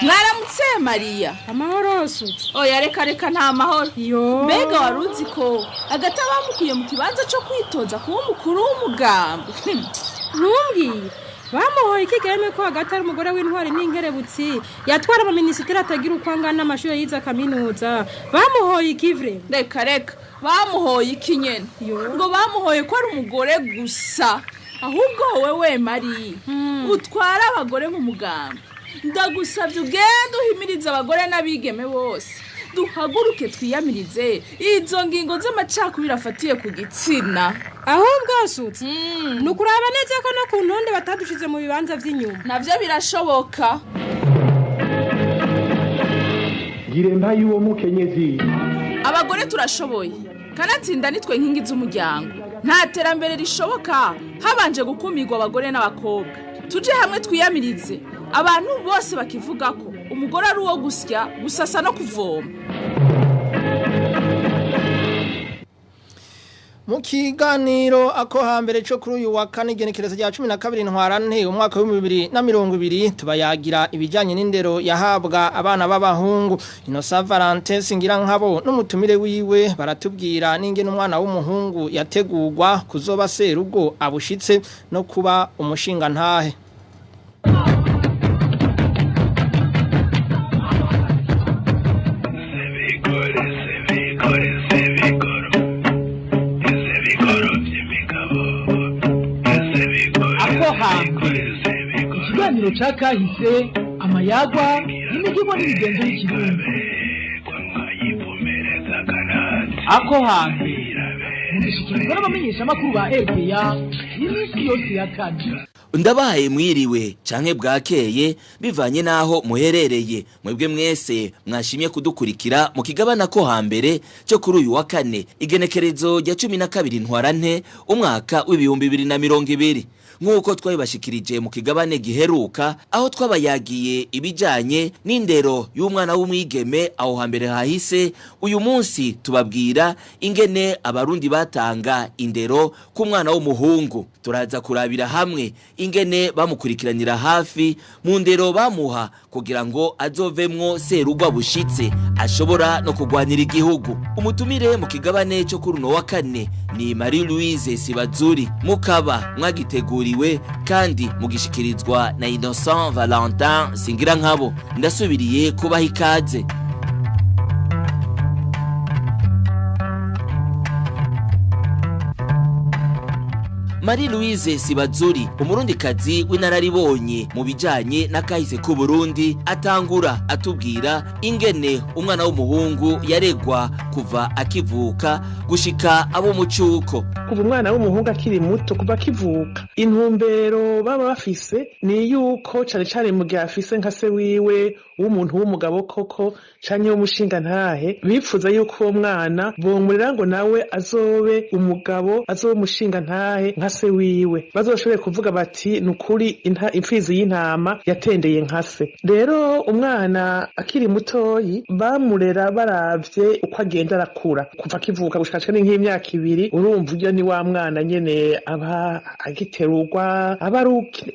Mwaramutse Maria. Amahoro sutse. Oya reka nta mahoro. Yo. Mbega waruzi ko agata bamukuye mu kibanza cyo kwitoza kuba umukuru w'umugambi. Ntumbwire. Bamuhoye ikigeme ko agata ari umugore w'intwari n'inkerebutsi yatwara ama ministeri atagira ukwangana n'amashuri yiza kaminuza. Bamuhoye ikivre. Reka bamuhoye ikinyene. Ngo bamuhoye ko ari umugore gusa. Ahubwo wewe Maria utwara abagore nk'umugambi. Ndagusabye ugende uhimiriza abagore n'abigeme bose duhaguruke twiyamirize izo ngingo z'amacakubiri afatiye ku gitsina. Ahubwo asutse nukuraba neza ko no ku ntonde batadushize mu bibanza by'inyuma navyo birashoboka. Giremba y'uwo mukenyezi abagore turashoboye kanatsinda nitwe nkingi z'umuryango nta terambere rishoboka habanje gukumirwa abagore n'abakobwa. Tuje hamwe twiyamirize abantu bose bakivuga ko umugore ari uwo gusya gusasa no kuvoma. Mu kiganiro ako hambere cyo kuri uyu wa kane igenekerezo rya 12 ntwarante umwaka wa 2020 tubayagira ibijyanye n'indero yahabwa abana b'abahungu. Innocent Valentin Singirankabo n'umutumire wiwe baratubwira n'ingene umwana w'umuhungu yategurwa kuzoba serugo abushitse no kuba umushinga ntahe. Ikiganiro cakahise amayagwa n'imigibo n'imigenzo y'ikirundi. Ako hantu mugishikirwa n'abamenyesha amakuru ba RPA iminsi yose ya kane. Ndabahaye mwiriwe canke bwakeye bivanye naho muherereye mwebwe mwese mwashimye kudukurikira mu kigabana ko hambere cyo kuri uyu wa kane igenekerezo rya 12 ntwarante umwaka w'2020 nk'uko twabibashikirije mu kigabane giheruka aho twabayagiye ibijanye n'indero y'umwana w'umwigeme aho hambere hahise. Uyu munsi tubabwira ingene abarundi batanga indero ku mwana w'umuhungu. Turaza kurabira hamwe ingene bamukurikiranira hafi mu ndero bamuha kugira ngo azovemwo serugwa bushitse ashobora no kugwanira igihugu. Umutumire mu kigabane cyo kuri uno wa kane ni Marie Louise Sibazuri mukaba mwagiteguriwe kandi mugishikirizwa na Innocent Valentin Singirankabo. Ndasubiriye kubaha ikaze. Marie Louise Sibazuri umurundikazi w'inararibonye mu bijanye n'akahise ku Burundi atangura atubwira ingene umwana w'umuhungu yaregwa kuva akivuka gushika abo mucuko. Kuva umwana w'umuhungu akiri muto kuva akivuka intumbero baba bafise ni yuko cane cane mu gihe afise nka se wiwe w'umuntu w'umugabo koko canke w'umushinga ntahe bipfuza yuko uwo mwana bomurera ngo nawe azobe umugabo azobe umushinga ntahe nka se wiwe bazoshobore kuvuga bati nukuri impfizi y'intama yatendeye nka se. Rero umwana akiri mutoyi bamurera baravye uko agenda arakura kuva akivuka gushika cane nk'imyaka 2 urumva uryo ni wa mwana nyene aba agiterurwa aba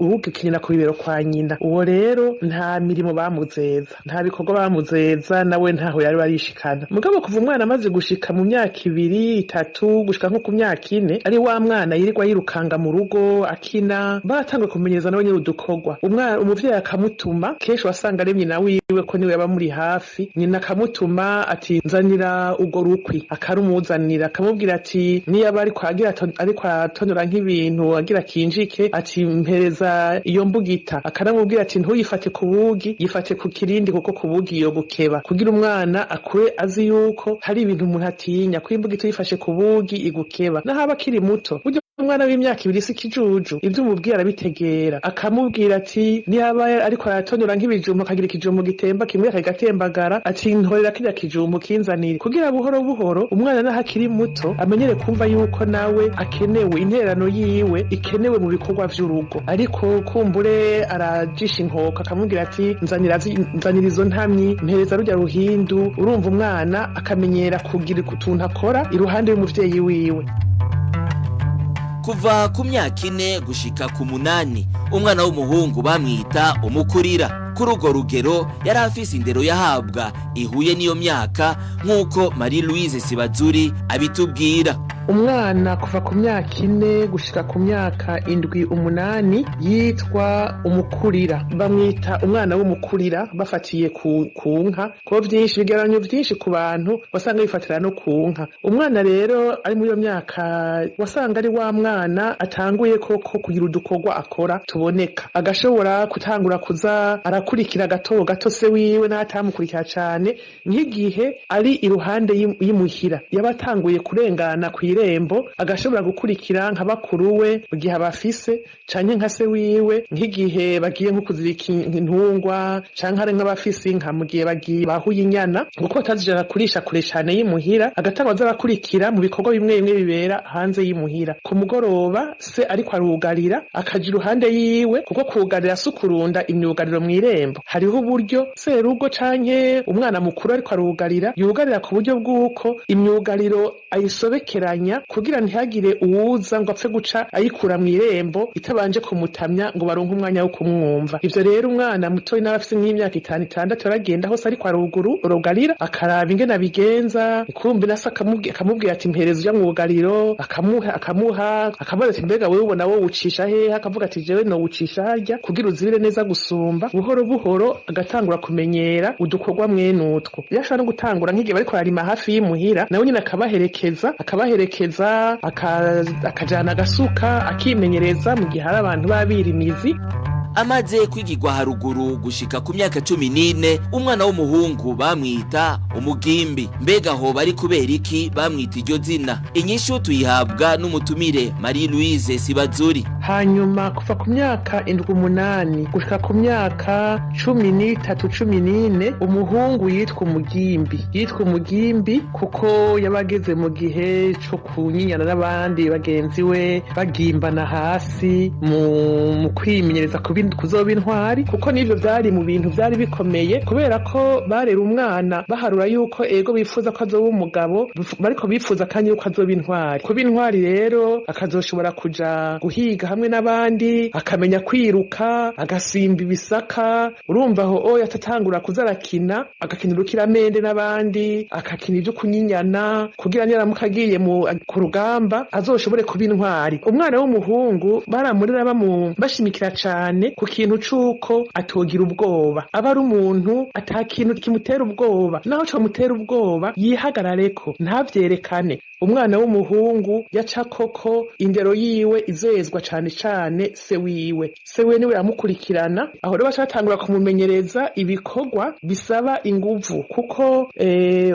urugikinira ku bibero kwa nyina. Uwo rero nta mirimo bamuzeza nta bikorwa bamuzeza nawe ntaho yari barishikana. Mugabo kuva umwana amaze gushika mu myaka 2 3 gushika nko ku myaka 4 ari wa mwana yirirwa yirukanga mu rugo akina baratangwe kumenyereza nawe nyine udukorwa. Umuvyeyi akamutuma kenshi wasanga ari nyina wiwe ko niwe yaba muri hafi nyina akamutuma ati nzanira ugo rukwi akarumuzanira akamubwira ati niba ari kwagira ariko atonora nk'ibintu agira kinjike ati mpereza iyo mbugita akaramubwira ati ntuyifate ku bugi yifate ku kirindi kuko ku bugi yo gukeba kugira umwana akure azi yuko hari ibintu umuntu atinya ko imbugita yifashe ku bugi igukeba nahaba akiri muto umwana w'imyaka 2 sikijuju ivyo umubwira arabitegera akamubwira ati niba ariko aratonora nk'ibijumbo akagira ikijumbo gitemba kimwe akagatembagara ati ntorera kirya kijumbo kinzanire kugira buhoro buhoro umwana naho akiri muto amenyere kumva yuko nawe akenewe interano yiwe ikenewe mu bikorwa vy'urugo. Ariko kumbure arajisha inkoko akamubwira ati nzanira izo ntamyi mpereza rujya ruhindu urumva umwana akamenyera kugira utuntu akora iruhande y'umuvyeyi wiwe. Kuva ku myaka 4 gushika ku 8 umwana w'umuhungu bamwita umukurira. Kuri urwo rugero yari afise indero yahabwa ihuye n'iyo myaka nk'uko Marie Louise Sibazuri abitubwira. Umwana kuva ku myaka 4 gushika ku myaka 7 8 yitwa umukurira. Bamwita umwana w'umukurira bafatiye ku nka ko byinshi bigeranyo byinshi ku bantu wasanga bifatira no ku nka. Umwana rero ari muri iyo myaka wasanga ari wa mwana atanguye koko kugira udukorwa akora tuboneka agashobora kutangura kuza arakurikira gato se wiwe n'atamukurikira cyane nk'igihe ari iruhande y'imuhira yabatanguye kurengana ku irembo agashobora gukurikira nka bakuru we mu gihe abafise canke nka se wiwe nk'igihe bagiye nko kuzirika intungwa canke ari nk'abafise inka mu gihe bagiye bahuye inyana kuko batazijana kurisha kure cyane y'imuhira agatangwa azabakurikira mu bikorwa bimwe bimwe bibera hanze y'imuhira. Ku mugoroba se ariko arugarira akaja iruhande yiwe kuko kugarira sukurunda imyugariro mu irembo hariho uburyo serugo canke umwana mukuru ariko arugarira yugarira ku buryo bw'uko imyugariro ayisobekeranya kugira ntihagire uwuza ngo apfe guca ayikura mu irembo itabanje kumutamya ngo baronke umwanya wo kumwumva. Ivyo rero umwana mutoyi n'abafise nk'imyaka 5 6 aragenda hose ariko arugarira akaraba ingene abigenza kumbi nasa akamubwira ati mpereza uja mwugariro akamuha ati mbega wewe ubona wowe ucisha hehe akavuga ati jewe no ucisha harya kugira uzibire neza gusumba buhoro buhoro agatangura kumenyera udukorwa mwenutwo. Yashobora no gutangura nk'igihe bariko arima hafi y'imuhira nawe nyine akabaherekeza akajana agasuka akimenyereza mu gihe hari abantu babirimizi. Amaze kwigirwa haruguru gushika ku myaka 14 umwana w'umuhungu bamwita umugimbi. Mbega ho bari kubera iki bamwita iryo zina? Inyishu tuyihabwa n'umutumire Marie Louise Sibazuri. Hanyuma kuva ku myaka 8 gushika ku myaka 13 14 umuhungu yitwa umugimbi kuko yabageze mu gihe cyo kunyinyana n'abandi bagenzi we bagimbana hasi mu kwimenyereza kuzoba intwari kuko nivyo vyari mu bintu vyari bikomeye kubera ko barera umwana baharura yuko ego bifuza ko azoba umugabo bariko bifuza kandi yuko azoba intwari. Kuba intwari rero akazoshobora kuja guhiga hamwe n'abandi akamenya kwiruka agasimba ibisaka urumva aho yatatangura kuzarakina agakina urukiramende n'abandi akakina ivyo kunyinyana kugira nyaramuka agiye ku rugamba azoshobore kuba intwari. Umwana w'umuhungu baramurira bashimikira cane ku kintu c'uko atogira ubwoba aba ari umuntu atakintu kimutera ubwoba naho cyo mutera ubwoba yihagarareko ntavyerekane umwana w'umuhungu yaca koko indero yiwe izezwa cane cane se wiwe niwe yamukurikirana aho rero baca batangura kumumenyereza ibikorwa bisaba inguvu kuko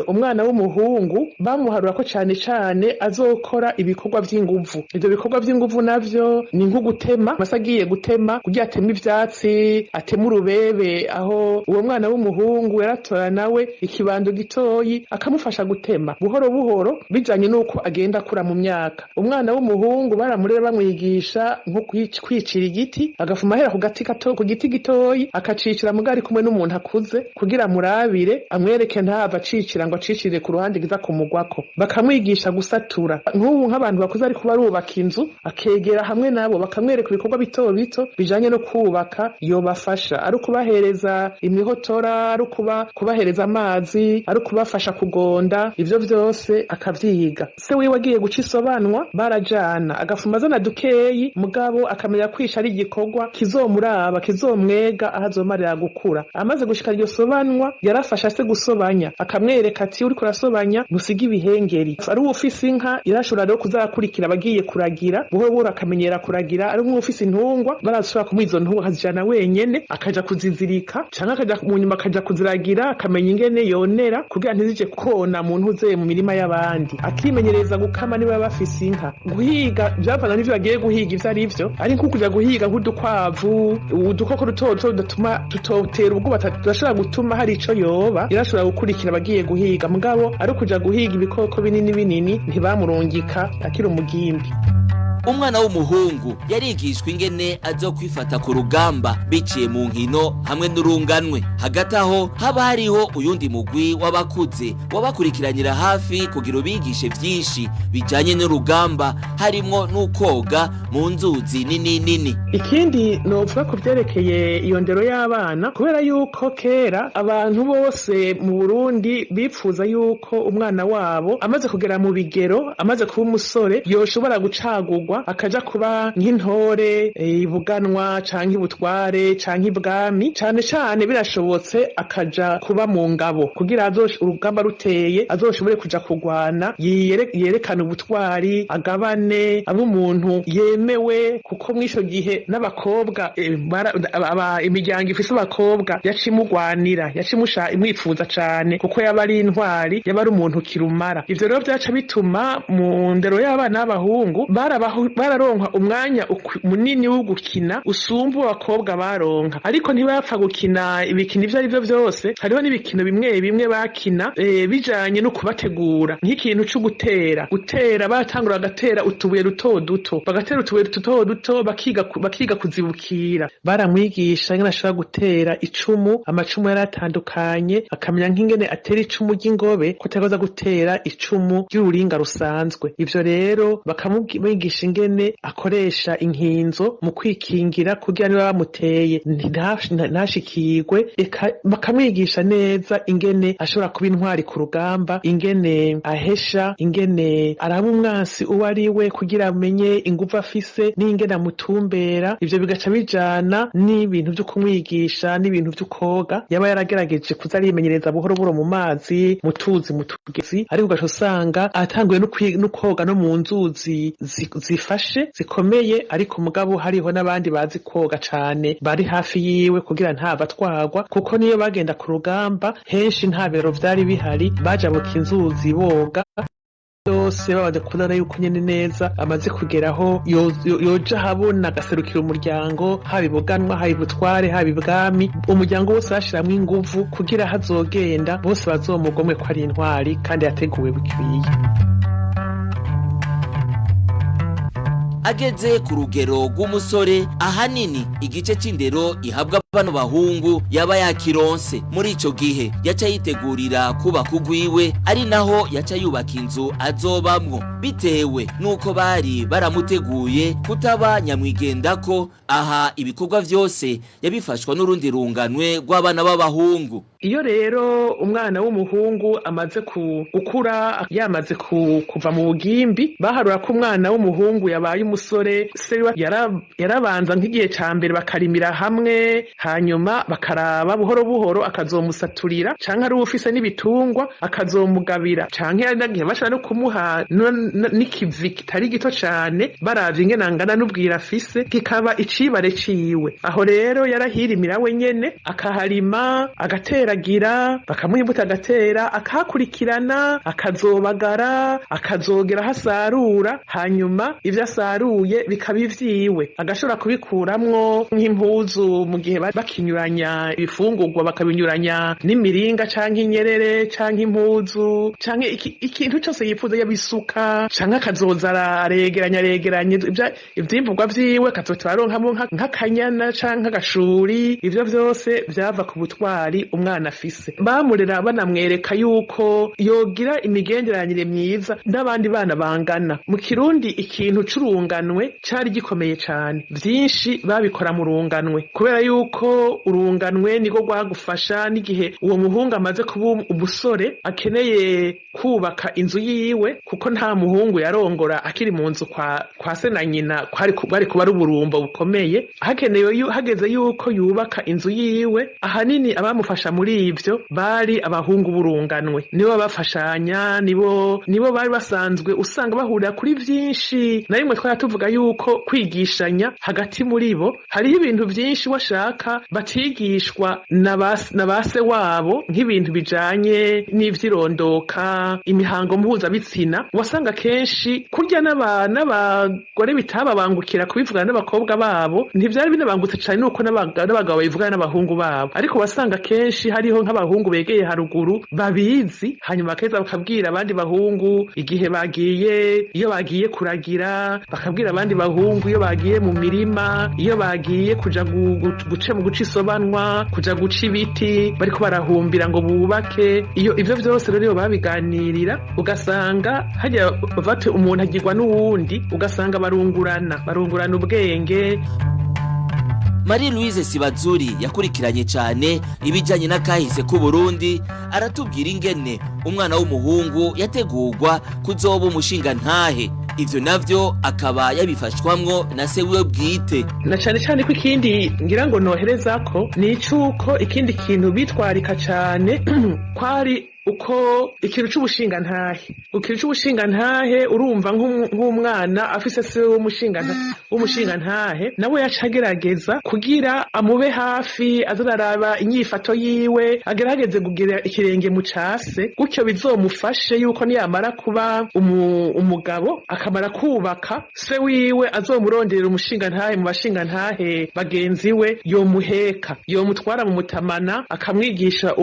umwana w'umuhungu bamuharura ko cane cane azokora ibikorwa vy'inguvu ivyo bikorwa vy'inguvu navyo ni nko gutema masagiye gutema kugira atema ivyatsi atema urubebe aho uwo mwana w'umuhungu yaratora nawe ikibando gitoyi akamufasha gutema buhoro buhoro bijanye nuko agenda akura mu myaka umwana w'umuhungu baramurera bamwigisha nko kwicira igiti agafuma ahera ku giti gitoyi akacicira mugari kumwe n'umuntu akuze kugira murabire amwereke ntava acicira ngo acicire ku ruhande giza kumugwako bakamwigisha gusatura nk'ubu nk'abantu bakuze ariko barubaka inzu akegera hamwe nabo bakamwereka ibikorwa bito bito bijanye no kubaka yobafasha ari kubahereza imihotora ari kubahereza amazi ari kubafasha kugonda ivyo vyose akavyiga se wiwe agiye guca isobanwa barajana agafuma azana dukeyi mugabo akamenya kwisha ari igikorwa kizomuraba kizomwega aho azomarira gukura amaze gushika iryo sobanwa yarafasha se gusobanya akamwereka ati uriko urasobanya ntusiga ibihengeri ari ufise inka irashobora rero kuzakurikira bagiye kuragira buhoro buhoro akamenyera kuragira ari nk'ufise intungwa barashobora kumuha izo ntungwa akazijana wenyene akaja kuzizirika canke akaja mu nyuma akaja kuziragira akamenya ingene yonera kugira ntizije kona mu ntuze mu mirima y'abandi akimenyereza gukama niba bafise inka guhiga byavana n'ivyo bagiye guhiga ivyo ari vyo ari nko kuja guhiga nk'udukwavu udukoko dutoto dutuma tutotera ubwoba turashobora gutuma hari ico yoba irashobora gukurikira bagiye guhiga mugabo ari kuja guhiga ibikoko binini binini ntibamurungika akiri umugimbi umwana w'umuhungu yarigishwa ingene azokwifata ku rugamba biciye mu nkino hamwe n'urunganwe hagati aho haba hariho uyundi mugwi w'abakuze wabakurikiranira hafi kugira ubigishe vyinshi bijanye n'urugamba harimwo n'ukoga mu nzuzi nini ikindi novuga ku vyerekeye iyo ndero y'abana kubera yuko kera abantu bose mu Burundi bipfuza yuko umwana wabo amaze kugera mu bigero amaze kuba umusore yoshobora gucagurwa akaja kuba nk'intore ibuganwa canke ibutware canke ibwami cane birashobotse akaja kuba mu ngabo kugira urugamba ruteye azoshobore kuja kugwana yerekana ubutwari agabane abe umuntu yemewe kuko mw'ico gihe n'abakobwa imiryango ifise abakobwa yacimugwanira imwifuza cane kuko yaba ari intwari yaba ari umuntu kirumara ivyo rero vyaca bituma mu ndero y'abana b'abahungu bararonka umwanya munini wo gukina usumba abakobwa baronka ariko ntibapfa gukina ibikino ivyo ari vyo vyose hariho n'ibikino bimwe bakina bijanye no kubategura nk'ikintu co gutera batangura bagatera utubuye duto bagatera utubuye duto bakiga kuzibukira baramwigisha ingene ashobora gutera icumu amacumu yaratandukanye akamenya nk'ingene atera icumu ry'ingobe kutagoza gutera icumu ry'ururinga rusanzwe ivyo rero bakamwigisha ingene akoresha inkinzo mu kwikingira kugira niba bamuteye ntashikirwe bakamwigisha neza ingene ashobora kuba intwari ku rugamba ingene ahesha ingene araba umwansi uwo ari we kugira amenye ingufu afise n'ingene amutumbera ivyo bigaca bijana n'ibintu vyo kumwigisha n'ibintu vyo koga yaba yaragerageje kuza arimenyereza buhoro buhoro mu mazi mu tuzi mu tugezi ariko ugaca usanga atanguye no koga no mu nzuzi zifashe zikomeye ariko mugabo hariho n'abandi bazi koga cane bari hafi yiwe kugira ntabatwagwa kuko niyo bagenda ku rugamba henshi nta bero vyari bihari bajabuka inzuzi boga yose babanje kubona yuko nyene neza amaze kugeraho yoja habona agaserukira umuryango haba ibuganwa haba ibutware haba ibwami umuryango wose bashiramwo inguvu kugira hazogenda bose bazomugomwe ko ari intwari kandi yateguwe bikwiye ageze ku rugero rw'umusore ahanini igice c'indero ihabwa bano bahungu yaba yakironse muri ico gihe yaca yitegurira kubaka ugwiwe ari naho yaca yubaka inzu azobamwo bitewe nuko bari baramuteguye kutaba nyamwigendako aha ibikorwa vyose yabifashwa n'urundi runganwe rw'abana b'abahungu iyo rero umwana w'umuhungu amaze gukura yamaze kuva mu bugimbi baharura ko umwana w'umuhungu yabaye umusore se yarabanza nk'igihe ca mbere bakarimira hamwe hanyuma bakaraba buhoro buhoro akazomusaturira canke ari ufise n'ibitungwa akazomugabira canke nagiye bashaka no kumuha n'ikivi kitari gito cane baravye ingene angana n'ubwira afise kikaba icibare ciwe. Aho rero yarahirimira wenyene akaharima agateragira bakamuha imbuto agatera akahakurikirana akazobagara akazogera hasarura hanyuma ivyo asaruye bikaba ivyiwe agashobora kubikuramwo nk'impuzu mu gihe bakinyuranya ibifungurwa bakabinyuranya n'imiringa canke inyerere canke impuzu canke ikintu cose yifuza yabisuka canke akazoza aregeranya ivyimvurwa vyiwe akazotwaronkamo nk'akanyana canke agashuri. Ivyo vyose vyava ku butwari umwana afise. Bamurera banamwereka yuko yogira imigenderanire myiza n'abandi bana bangana. Mu Kirundi ikintu c'urunganwe cari gikomeye cane, vyinshi babikora mu runganwe kubera yuko urunganwe niko rwagufasha n'igihe uwo muhungu amaze kuba umusore akeneye kubaka inzu yiwe, kuko nta muhungu yarongora akiri mu nzu kwa se na nyina bari kuba ari uburumbo bukomeye. Hageze yuko yubaka inzu yiwe, ahanini abamufasha muri ivyo bari abahungu b'urunganwe, nibo bafashanya, nibo bari basanzwe usanga bahurira kuri vyinshi. Na rimwe twari tuvuga yuko kwigishanya hagati muri bo hariho ibintu vyinshi washaka batigishwa na base wabo, nk'ibintu bijanye n'ivyirondoka, imihango mpuzabitsina. Wasanga kenshi kurya n'abagore bitababangukira kubivugana n'abakobwa babo, ntivyari binabangutse cane nuko n'abagabo bivugana n'abahungu babo, ariko wasanga kenshi hariho nk'abahungu begeye haruguru babizi, hanyuma bakeza bakabwira abandi bahungu igihe iyo bagiye kuragira, bakabwira abandi bahungu iyo bagiye mu mirima, iyo bagiye kuja guca isobanwa, kuja guca ibiti bariko barahumbira ngo bubake. Ivyo vyose rero babiganirira, ugasanga hajya bate umuntu agirwa n'uwundi, ugasanga barungurana ubwenge. Marie Louise Sibazuri yakurikiranye cyane ibijyanye n'akahise k'u Burundi, aratubwira ingene umwana w'umuhungu yategurwa kuzoba umushinga ntahe. Ivyo navyo akaba yabifashwamwo na se wiwe bwite. Na cyane ko ikindi ngira ngo nohereza ko ni icuko ikindi kintu bitwarika cyane kwari uko ikintu c'ubushinga ntahe urumva nk'umwana afise se w'umushinga ntahe nawe yacagerageza kugira amube hafi, azararaba inyifato yiwe, agerageze kugira ikirenge mu case, gutyo bizomufashe yuko niyamara kuba umugabo akamara kubaka, se wiwe azomuronderera umushinga ntahe mu bashinga ntahe bagenzi we, yomuheka yomutwara mu mutamana, akamwigisha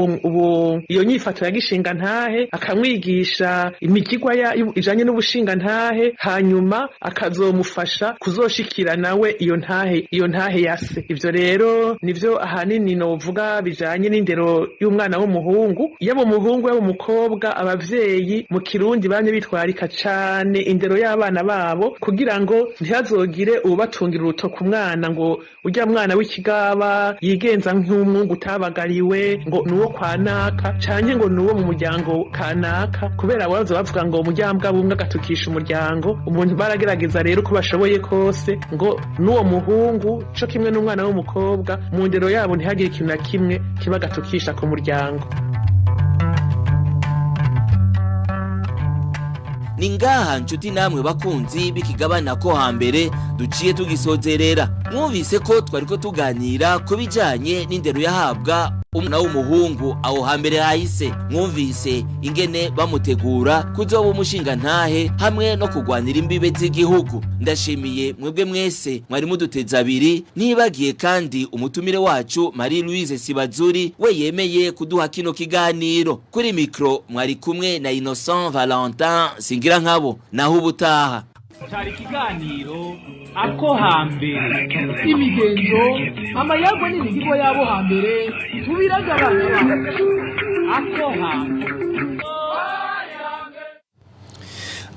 iyo nyifato ya gishinga ntahe, akamwigisha imigigwa ijanye n'ubushinga ntahe, hanyuma akazomufasha kuzoshikira nawe iyo ntahe yase. Ivyo rero nivyo ahanini novuga bijanye n'indero y'umwana w'umuhungu. Yaba umuhungu yaba umukobwa, abavyeyi mu Kirundi banye bitwarika cane indero y'abana babo, kugira ngo ntihazogire ubatungira urutoke umwana ngo urya mwana w'ikigaba yigenza nk'umwungu utabagariwe, ngo nuwo kwa naka canke ngo nuwo mu muryango kanaka, kubera abaza bavuga ngo umuryango bumwe agatukisha umuryango. Umuntu baragerageza rero uko bashoboye kose ngo n'uwo muhungu co kimwe n'umwana w'umukobwa mu ndero yabo ntihagire ikintu na kimwe kiba gatukisha ku muryango. Ningaha nshuti namwe bakunzi bikigabana ko hambere duciye tugisozerera. Mwumvise ko twariko tuganira ku bijanye n'indero yahabwa umwana w'umuhungu aho hambere hahise. Mwumvise ingene bamutegura kuzoba umushinga ntahe hamwe no kugwanira imbibe z'igihugu. Ndashimiye mwebwe mwese mwari muduteza abiri, nibagiye kandi umutumire wacu Marie Louise Sibazuri we yemeye kuduha kino kiganiro. Kuri mikro mwari kumwe na Innocent Valentin Singira nkabo, naho ubutaha. Cyari kiganiro ako hambere, imigenzo amayago n'imigigo yabo hambere tubiraga abana ako hambere.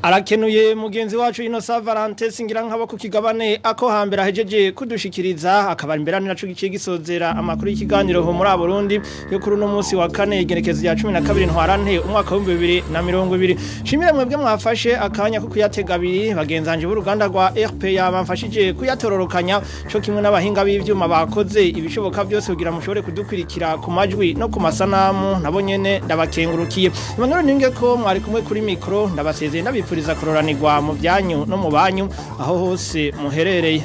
Arakenuye mugenzi wacu Innocent Valentin singira nkabo ku kigabane ako hambere ahejeje kudushikiriza akaba imberani naco giciye gisozera amakuru y'ikiganiro ho muri Burundi yo kuri no munsi wa kane igerekezo ya 12 ntwarante umwaka wa 2020. Shimire mwebwe mwafashe akanya ko kuyatega abiri bagenzanje b'uruganda rwa RPA bamfashije kuyatororokanya cyo kimwe n'abahinga b'ivyuma bakoze ibishoboka byose kugira mushobore kudukwirikira ku majwi no ku masanamu nabo nyene ndabakengurukiye. Impanuro ninge ko mwari kumwe kuri mikro ndabasezeye ndabipfuriza kuroranirwa mu byanyu no mu banyu aho hose muherereye.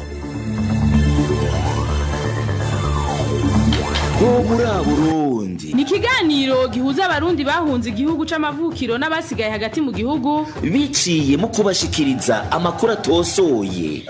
Burundi ni ikiganiro gihuza abarundi bahunze igihugu c'amavukiro n'abasigaye hagati mu gihugu biciye mu kubashikiriza amakuru atosoye.